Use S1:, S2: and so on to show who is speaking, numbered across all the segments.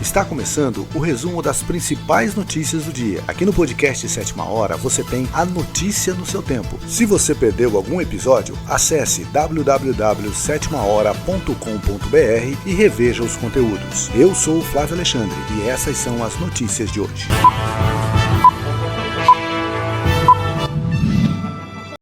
S1: Está começando o resumo das principais notícias do dia. Aqui no podcast Sétima Hora você tem a notícia no seu tempo. Se você perdeu algum episódio, acesse www.setimahora.com.br e reveja os conteúdos. Eu sou o Flávio Alexandre e essas são as notícias de hoje.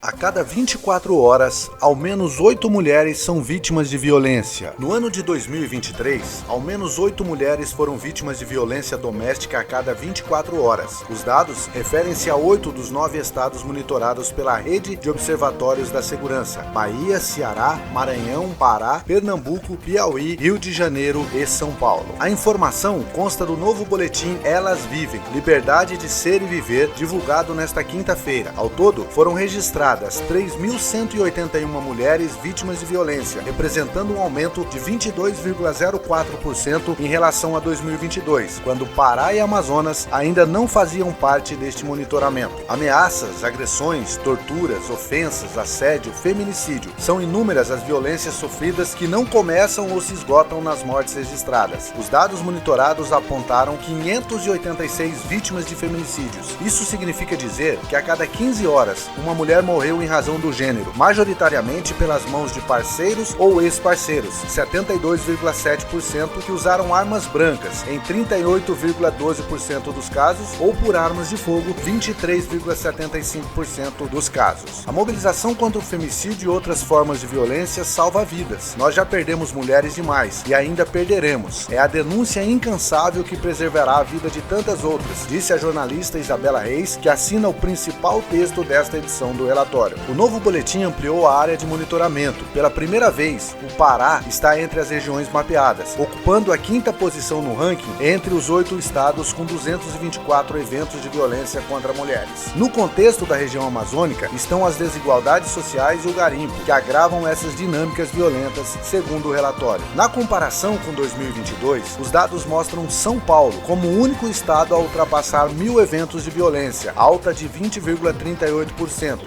S1: A cada 24 horas, ao menos 8 mulheres são vítimas de violência. No ano de 2023, ao menos 8 mulheres foram vítimas de violência doméstica a cada 24 horas. Os dados referem-se a 8 dos 9 estados monitorados pela Rede de Observatórios da Segurança: Bahia, Ceará, Maranhão, Pará, Pernambuco, Piauí, Rio de Janeiro e São Paulo. A informação consta do novo boletim Elas Vivem, Liberdade de Ser e Viver, divulgado nesta quinta-feira. Ao todo, foram registradas 3.181 mulheres vítimas de violência, representando um aumento de 22,04% em relação a 2022, quando Pará e Amazonas ainda não faziam parte deste monitoramento. Ameaças, agressões, torturas, ofensas, assédio, feminicídio. São inúmeras as violências sofridas que não começam ou se esgotam nas mortes registradas. Os dados monitorados apontaram 586 vítimas de feminicídios. Isso significa dizer que a cada 15 horas, uma mulher morreu em razão do gênero, majoritariamente pelas mãos de parceiros ou ex-parceiros, 72,7% que usaram armas brancas, em 38,12% dos casos, ou por armas de fogo, 23,75% dos casos. A mobilização contra o femicídio e outras formas de violência salva vidas. Nós já perdemos mulheres demais e ainda perderemos. É a denúncia incansável que preservará a vida de tantas outras, disse a jornalista Isabela Reis, que assina o principal texto desta edição do relatório. O novo boletim ampliou a área de monitoramento. Pela primeira vez, o Pará está entre as regiões mapeadas, ocupando a 5ª posição no ranking entre os 8 estados com 224 eventos de violência contra mulheres. No contexto da região amazônica estão as desigualdades sociais e o garimpo, que agravam essas dinâmicas violentas, segundo o relatório. Na comparação com 2022, os dados mostram São Paulo como o único estado a ultrapassar 1.000 eventos de violência, alta de 20,38%,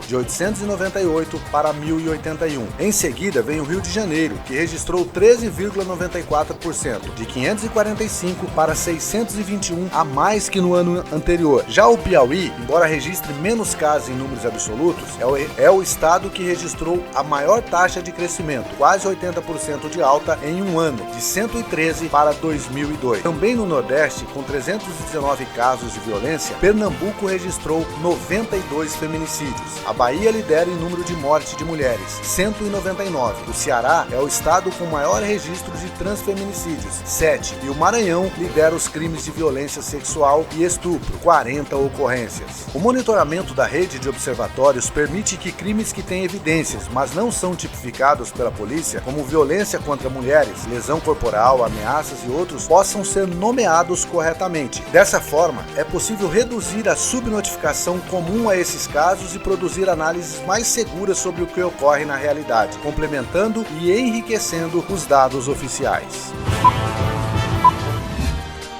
S1: de 898 para 1.081. Em seguida vem o Rio de Janeiro, que registrou 13,94%, de 545 para 621 a mais que no ano anterior. Já o Piauí, embora registre menos casos em números absolutos, é o estado que registrou a maior taxa de crescimento, quase 80% de alta em um ano, de 113 para 2002. Também no Nordeste, com 319 casos de violência, Pernambuco registrou 92 feminicídios. A Bahia lidera em número de mortes de mulheres, 199. O Ceará é o estado com maior registro de transfeminicídios, 7. E o Maranhão lidera os crimes de violência sexual e estupro, 40 ocorrências. O monitoramento da rede de observatórios permite que crimes que têm evidências, mas não são tipificados pela polícia, como violência contra mulheres, lesão corporal, ameaças e outros, possam ser nomeados corretamente. Dessa forma, é possível reduzir a subnotificação comum a esses casos e produzir análises mais seguras sobre o que ocorre na realidade, complementando e enriquecendo os dados oficiais.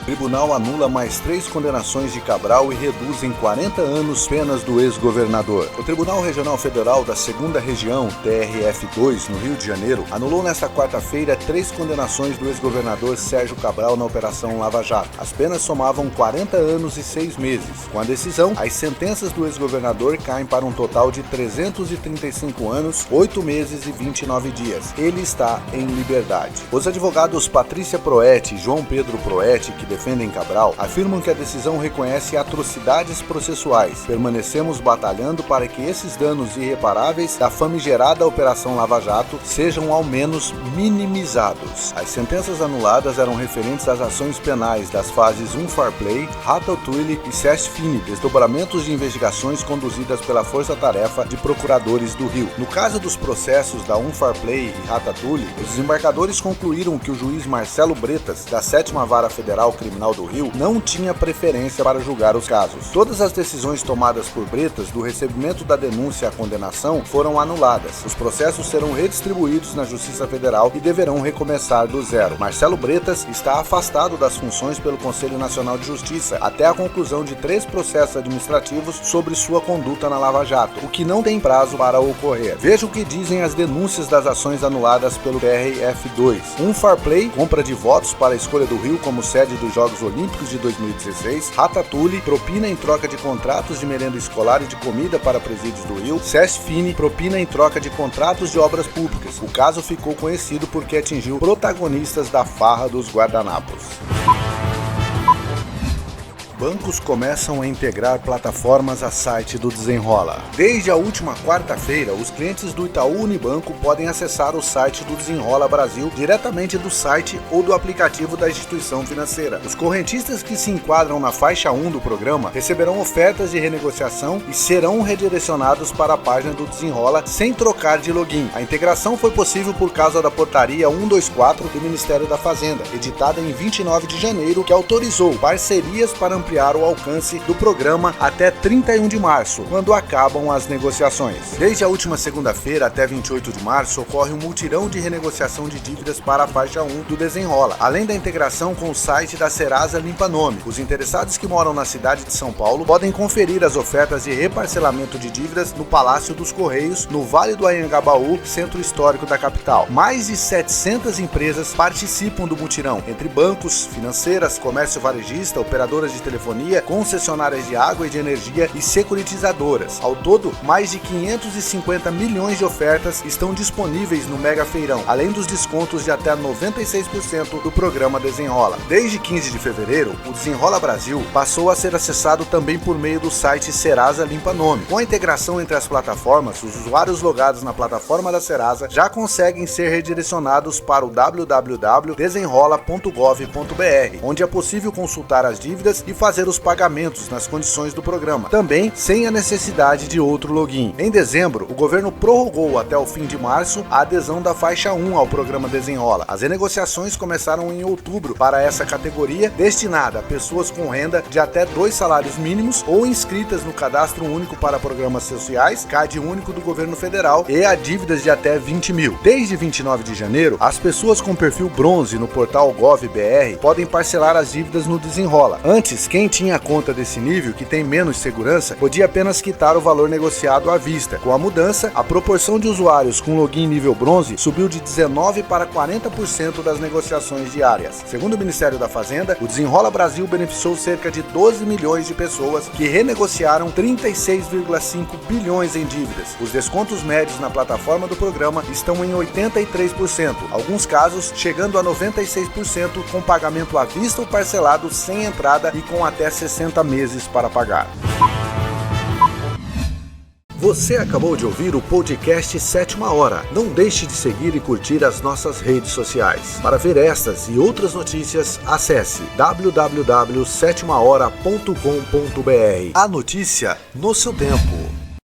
S1: O tribunal anula mais 3 condenações de Cabral e reduz em 40 anos penas do ex-governador. O Tribunal Regional Federal da 2ª Região, TRF2, no Rio de Janeiro, anulou nesta quarta-feira 3 condenações do ex-governador Sérgio Cabral na Operação Lava Jato. As penas somavam 40 anos e 6 meses. Com a decisão, as sentenças do ex-governador caem para um total de 335 anos, 8 meses e 29 dias. Ele está em liberdade. Os advogados Patrícia Proetti e João Pedro Proetti, que defendem Cabral, afirmam que a decisão reconhece atrocidades processuais. Permanecemos batalhando para que esses danos irreparáveis da famigerada Operação Lava Jato sejam ao menos minimizados. As sentenças anuladas eram referentes às ações penais das fases 1 Farplay, Ratatouille e SESC Fini, desdobramentos de investigações conduzidas pela Força Tarefa de Procuradores do Rio. No caso dos processos da 1 Farplay e Ratatouille, os desembargadores concluíram que o juiz Marcelo Bretas, da 7ª Vara Federal Criminal do Rio, não tinha preferência para julgar os casos. Todas as decisões tomadas por Bretas, do recebimento da denúncia à condenação, foram anuladas. Os processos serão redistribuídos na Justiça Federal e deverão recomeçar do zero. Marcelo Bretas está afastado das funções pelo Conselho Nacional de Justiça até a conclusão de 3 processos administrativos sobre sua conduta na Lava Jato, o que não tem prazo para ocorrer. Veja o que dizem as denúncias das ações anuladas pelo TRF2. 1 Farplay, compra de votos para a escolha do Rio como sede do nos Jogos Olímpicos de 2016, Ratatouille, propina em troca de contratos de merenda escolar e de comida para presídios do Rio, Sesfine, propina em troca de contratos de obras públicas. O caso ficou conhecido porque atingiu protagonistas da farra dos guardanapos. Bancos começam a integrar plataformas a site do Desenrola. Desde a última quarta-feira, os clientes do Itaú Unibanco podem acessar o site do Desenrola Brasil diretamente do site ou do aplicativo da instituição financeira. Os correntistas que se enquadram na faixa 1 do programa receberão ofertas de renegociação e serão redirecionados para a página do Desenrola sem trocar de login. A integração foi possível por causa da portaria 124 do Ministério da Fazenda, editada em 29 de janeiro, que autorizou parcerias para ampliar o alcance do programa até 31 de março, quando acabam as negociações. Desde a última segunda-feira até 28 de março, ocorre um mutirão de renegociação de dívidas para a faixa 1 do Desenrola, além da integração com o site da Serasa Limpa Nome. Os interessados que moram na cidade de São Paulo podem conferir as ofertas de reparcelamento de dívidas no Palácio dos Correios, no Vale do Anhangabaú, centro histórico da capital. Mais de 700 empresas participam do mutirão, entre bancos, financeiras, comércio varejista, operadoras de telefonia, concessionárias de água e de energia e securitizadoras. Ao todo, mais de 550 milhões de ofertas estão disponíveis no Mega Feirão, além dos descontos de até 96% do programa Desenrola. Desde 15 de fevereiro, o Desenrola Brasil passou a ser acessado também por meio do site Serasa Limpa Nome. Com a integração entre as plataformas, os usuários logados na plataforma da Serasa já conseguem ser redirecionados para o www.desenrola.gov.br, onde é possível consultar as dívidas e fazer os pagamentos nas condições do programa, também sem a necessidade de outro login. Em dezembro, o governo prorrogou até o fim de março a adesão da faixa 1 ao programa Desenrola. As renegociações começaram em outubro para essa categoria, destinada a pessoas com renda de até 2 salários mínimos ou inscritas no Cadastro Único para Programas Sociais, CAD Único do Governo Federal, e a dívidas de até 20 mil. Desde 29 de janeiro, as pessoas com perfil bronze no portal Gov.br podem parcelar as dívidas no Desenrola. Antes, quem tinha conta desse nível, que tem menos segurança, podia apenas quitar o valor negociado à vista. Com a mudança, a proporção de usuários com login nível bronze subiu de 19% para 40% das negociações diárias. Segundo o Ministério da Fazenda, o Desenrola Brasil beneficiou cerca de 12 milhões de pessoas que renegociaram 36,5 bilhões em dívidas. Os descontos médios na plataforma do programa estão em 83%, alguns casos chegando a 96% com pagamento à vista ou parcelado sem entrada e com até 60 meses para pagar. Você acabou de ouvir o podcast Sétima Hora. Não deixe de seguir e curtir as nossas redes sociais. Para ver estas e outras notícias, acesse www.setimahora.com.br. A notícia no seu tempo.